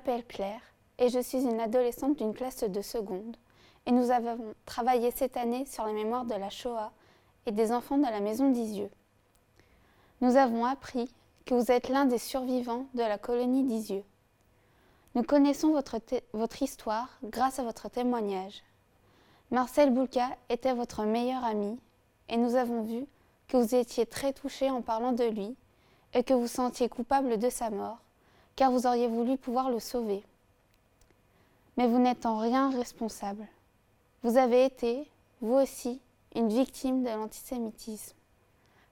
m'appelle Claire et je suis une adolescente d'une classe de seconde et nous avons travaillé cette année sur la mémoire de la Shoah et des enfants de la maison d'Isieux. Nous avons appris que vous êtes l'un des survivants de la colonie d'Isieux. Nous connaissons votre histoire grâce à votre témoignage. Marcel Boulka était votre meilleur ami et nous avons vu que vous étiez très touché en parlant de lui et que vous sentiez coupable de sa mort, car vous auriez voulu pouvoir le sauver. Mais vous n'êtes en rien responsable. Vous avez été, vous aussi, une victime de l'antisémitisme.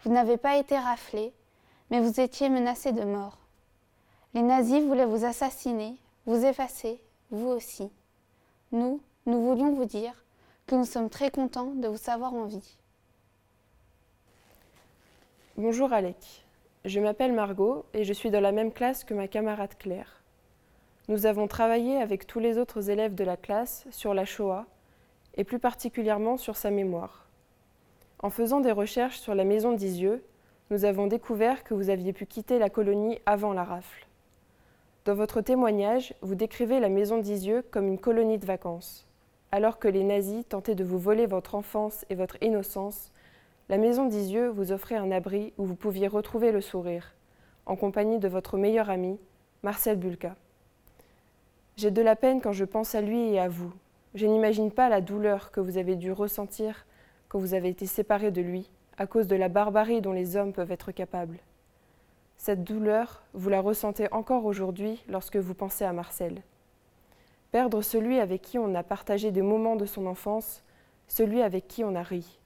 Vous n'avez pas été raflé, mais vous étiez menacé de mort. Les nazis voulaient vous assassiner, vous effacer, vous aussi. Nous voulions vous dire que nous sommes très contents de vous savoir en vie. Bonjour Alec, je m'appelle Margot et je suis dans la même classe que ma camarade Claire. Nous avons travaillé avec tous les autres élèves de la classe sur la Shoah et plus particulièrement sur sa mémoire. En faisant des recherches sur la maison d'Isieux, nous avons découvert que vous aviez pu quitter la colonie avant la rafle. Dans votre témoignage, vous décrivez la maison d'Isieux comme une colonie de vacances. Alors que les nazis tentaient de vous voler votre enfance et votre innocence, la maison d'Isieux vous offrait un abri où vous pouviez retrouver le sourire, en compagnie de votre meilleur ami, Marcel Boulka. J'ai de la peine quand je pense à lui et à vous. Je n'imagine pas la douleur que vous avez dû ressentir quand vous avez été séparés de lui, à cause de la barbarie dont les hommes peuvent être capables. Cette douleur, vous la ressentez encore aujourd'hui lorsque vous pensez à Marcel. Perdre celui avec qui on a partagé des moments de son enfance, celui avec qui on a ri.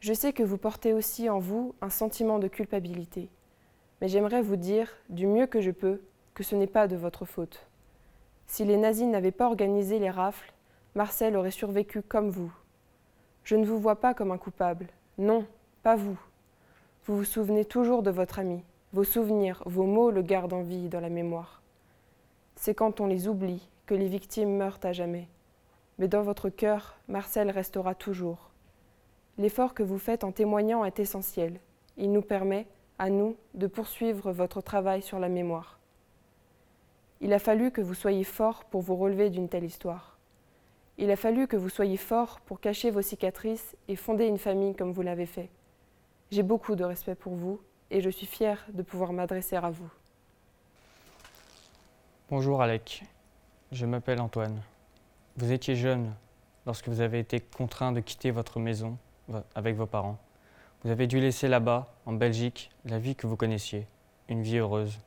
Je sais que vous portez aussi en vous un sentiment de culpabilité, mais j'aimerais vous dire, du mieux que je peux, que ce n'est pas de votre faute. Si les nazis n'avaient pas organisé les rafles, Marcel aurait survécu comme vous. Je ne vous vois pas comme un coupable. Non, pas vous. Vous vous souvenez toujours de votre ami. Vos souvenirs, vos mots le gardent en vie dans la mémoire. C'est quand on les oublie que les victimes meurent à jamais. Mais dans votre cœur, Marcel restera toujours. L'effort que vous faites en témoignant est essentiel. Il nous permet, à nous, de poursuivre votre travail sur la mémoire. Il a fallu que vous soyez fort pour vous relever d'une telle histoire. Il a fallu que vous soyez fort pour cacher vos cicatrices et fonder une famille comme vous l'avez fait. J'ai beaucoup de respect pour vous et je suis fière de pouvoir m'adresser à vous. Bonjour Alec, je m'appelle Antoine. Vous étiez jeune lorsque vous avez été contraint de quitter votre maison avec vos parents. Vous avez dû laisser là-bas, en Belgique, la vie que vous connaissiez, une vie heureuse.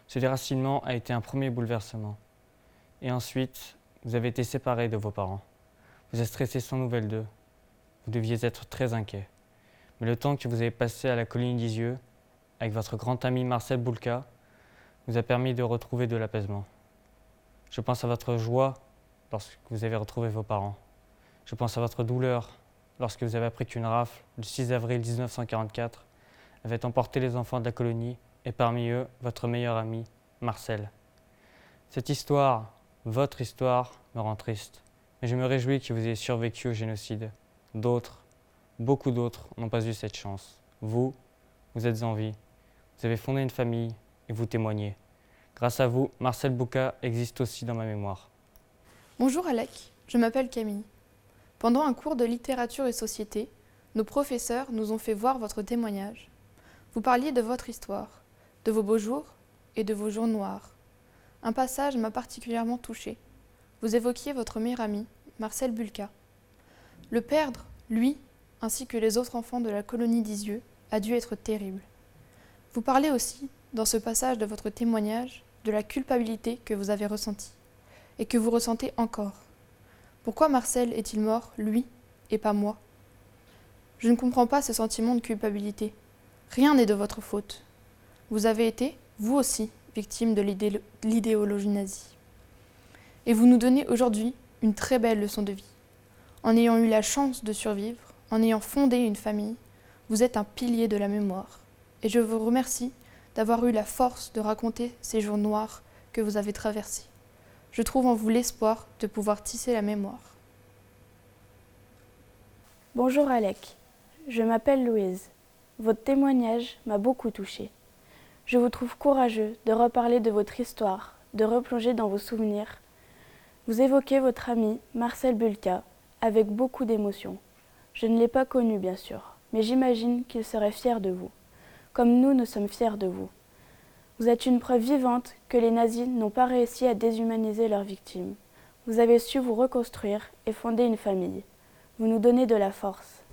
Ce déracinement a été un premier bouleversement. Et ensuite, vous avez été séparés de vos parents. Vous êtes restés sans nouvelles d'eux. Vous deviez être très inquiet. Mais le temps que vous avez passé à la colonie d'Isieux, avec votre grand ami Marcel Boulka, vous a permis de retrouver de l'apaisement. Je pense à votre joie lorsque vous avez retrouvé vos parents. Je pense à votre douleur lorsque vous avez appris qu'une rafle, le 6 avril 1944, avait emporté les enfants de la colonie et parmi eux, votre meilleur ami, Marcel. Cette histoire, votre histoire, me rend triste. Mais je me réjouis que vous ayez survécu au génocide. D'autres, beaucoup d'autres, n'ont pas eu cette chance. Vous êtes en vie. Vous avez fondé une famille et vous témoignez. Grâce à vous, Marcel Boulka existe aussi dans ma mémoire. Bonjour Alec, je m'appelle Camille. Pendant un cours de littérature et société, nos professeurs nous ont fait voir votre témoignage. Vous parliez de votre histoire, de vos beaux jours et de vos jours noirs. Un passage m'a particulièrement touchée. Vous évoquiez votre meilleur ami, Marcel Boulka. Le perdre, lui, ainsi que les autres enfants de la colonie d'Isieux, a dû être terrible. Vous parlez aussi, dans ce passage de votre témoignage, de la culpabilité que vous avez ressentie et que vous ressentez encore. Pourquoi Marcel est-il mort, lui, et pas moi? Je ne comprends pas ce sentiment de culpabilité. Rien n'est de votre faute. Vous avez été, vous aussi, victime de l'idéologie nazie. Et vous nous donnez aujourd'hui une très belle leçon de vie. En ayant eu la chance de survivre, en ayant fondé une famille, vous êtes un pilier de la mémoire. Et je vous remercie d'avoir eu la force de raconter ces jours noirs que vous avez traversés. Je trouve en vous l'espoir de pouvoir tisser la mémoire. Bonjour Alec, je m'appelle Louise. Votre témoignage m'a beaucoup touchée. Je vous trouve courageux de reparler de votre histoire, de replonger dans vos souvenirs. Vous évoquez votre ami Marcel Bulka avec beaucoup d'émotion. Je ne l'ai pas connu, bien sûr, mais j'imagine qu'il serait fier de vous, comme nous sommes fiers de vous. Vous êtes une preuve vivante que les nazis n'ont pas réussi à déshumaniser leurs victimes. Vous avez su vous reconstruire et fonder une famille. Vous nous donnez de la force.